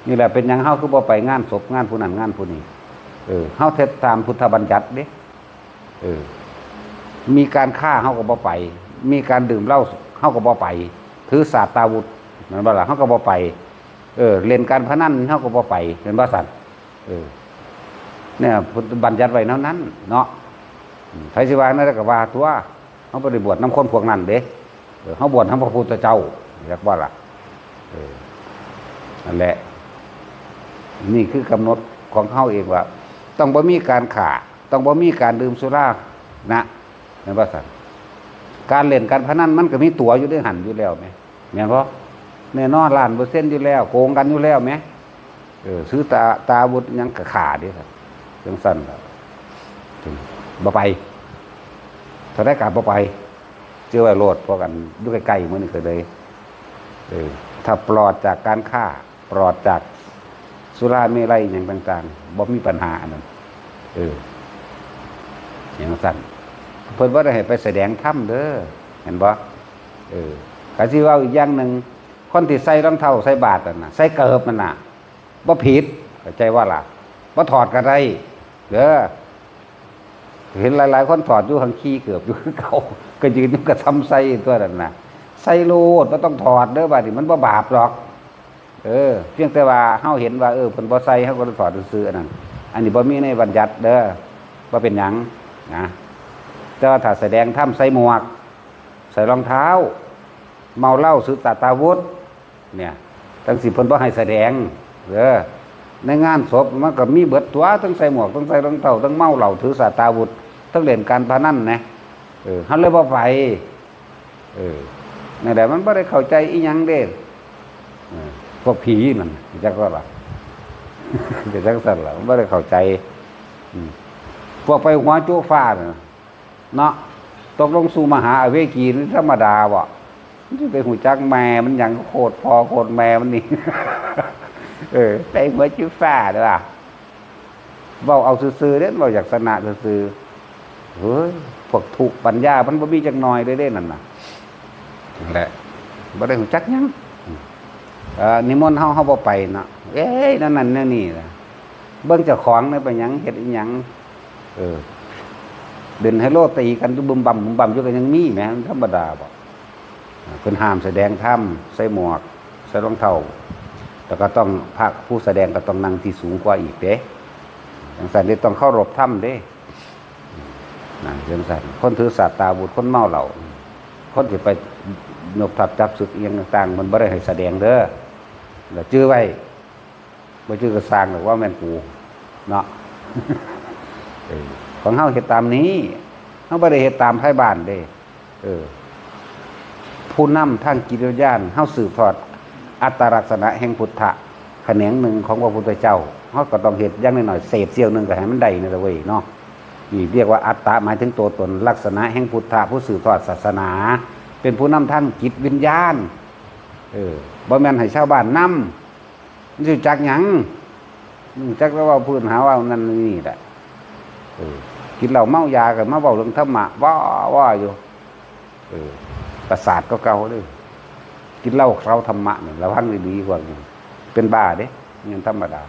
นี่แหละเป็นยังเฮาคือบ่ไปงานศพงานผู้นั้นงานผู้นี้เฮาเทศตามพุทธบัญญัติเด้มีการฆ่าเฮาก็บ่ไปมีการดื่มเหล้าเฮาก็บ่ไปถือศาสตราวุธนั่นบ่ล่ะเฮาก็บ่ไปเล่นการพนันเฮาก็บ่ไปเห็นบ่ซั่นเนี่ยพุทธบัญญัติไว้นั้นเนาะไผสิว่านั่นก็ว่าตัวเฮาบ่ได้บวชนำคนพวกนั้นเด้เฮาบวชนำพระพุทธเจ้าอยากว่าล่ะนั่นแหละนี่คือกำหนดของเฮาเองว่าต้องบ่มีการฆ่าต้องบ่มีการดื่มสุรานะเห็นบ่ซั่นการเล่นการพนันมันก็มีตั๋วอยู่ในหันอยู่แล้วแม่แม่นบ่แน่นอนล้านเปอร์เซ็นต์อยู่แล้วโกงกันอยู่แล้วแม่ซื้อตาวุธยังก็ฆ่าดิครับจังซั่นล่ะบ่ไปถ้าได้กลับบ่ไปเจอไว้โลดพอกันอยู่ใกล้ๆมื้อนี้ก็เลยถ้าปลอดจากการฆ่าปลอดจากสุราเมลัยอย่างต่างๆบ่มีปัญหาอันนั้นอย่างสั้นเพิ่นว่าได้ให้ไปแสดงธรรมเด้อเห็นบ่ก็สิว่าอีกอย่างหนึ่งคนที่ใส่รองเท้าใส่บาตรน่ะใส่เกิบนั่นน่ะบ่ผิดเข้าใจว่าล่ะบ่ถอดก็ได้เด้อเห็นหลายๆคนถอดอยู่ข้างขี้เกือบอยู่คือเก่าก็ยืนอยู่ก็ทำใส่ตัวนั่นน่ะใส่โลดบ่ต้องถอดเด้อบัดนี้มันบ่บาปหรอกเพียงแต่ว่าเฮาเห็นว่าเพิ่นบ่ใส่เฮาก็ถอดซื่อๆอันนั้นอันนี้บ่มีในบัญญัติเด้อว่าเป็นหยังนะแต่ว่าถ้าแสดงธรรมใส่หมวกใส่รองเท้าเมาเหล้าสุตตาวุธเนี่ยทั้งสิเพิ่นบ่ให้แสดงในงานศพมันก็มีเบิดตัวทั้งใส่หมวกทั้งใส่รองเท้าทั้งเมาเหล้าถือสัตตาวุธทั้งเล่นการพนันนะเฮาเลยบ่ไปนั่นแหละมันบ่ได้เข้าใจอีหยังเด้พวกผีนั่นจักว่าล่ะจะจักสั่นล่ะมันบ่ได้เข้าใจพวกไปหัวโจ๊ฟ้าเนาะตกลงสู่มหาอเวกีนี่ธรรมดาบ่มันสิไปหูจักแม่มันหยังโคตรพ่อโคตรแม่มันนี่ไปหัวโจ๊ฟ้าเด้อเว้าเอาซื่อๆเด้เว้าอยากสนะซื่อๆเฮ้ยพวกทุกปัญญามันบ่มีจักหน่อยเด้นั่นน่ะนั่นแหละบ่ได้หูจักหยังนิมนต์เฮาบ่ไปเนาะนั่นนี่ล่ะเบิ่งเจ้าของได้ไปหยังเฮ็ดอีหยังเดินให้โลตีกันอยู่บึมบั่มอยู่ก็ยังมีแหมธรรมดาบ่เพิ่นห้ามแสดงธรรมใส่หมวกใส่รองเท้าแต่ก็ต้องพระผู้แสดงก็ต้องนั่งที่สูงกว่าอีกเด้จังซั่นนี่ต้องเคารพธรรมเด้นั่นจังซั่นคนถือสัตตาวุธคนเมาเหล้าคนที่ไปนกทับจับศึกเอียงต่างๆมันบ่ได้ให้แสดงเด้อแล้วจื้อไว้บ่จื้อก็สร้างหรอกว่าแม่นกูเนาะของเฮาเฮ็ดตามนี้เฮาบ่ได้เฮ็ดตามไผบ้านเด้ผู้นำทางจิตวิญญาณเฮาสืบทอดอัตลักษณะแห่งพุทธะแขนงหนึ่งของพระพุทธเจ้าเฮาก็ต้องเฮ็ดอย่างน้อยๆเศษเสี้ยวนึงก็ให้มันได้นี่ล่ะเว้ยเนาะนี่เรียกว่าอัตตะหมายถึงตัวตนลักษณะแห่งพุทธะผู้สืบทอดศาสนาเป็นผู้นำทางจิตวิญญาณบ่แม่นให้ชาวบ้านนำมันสิจักหยังจักแล้วว่าพื้นหาว่านั่นนี่แหละกินเหล้าเมายาก็มาเว้าเรื่องธรรมะว่าอยู่ประสาทก็เก่าเลยกินเหล้าเคล้าธรรมะนี่ระวังดีๆกว่าเป็นบ้าเด้นี่ธรรมดา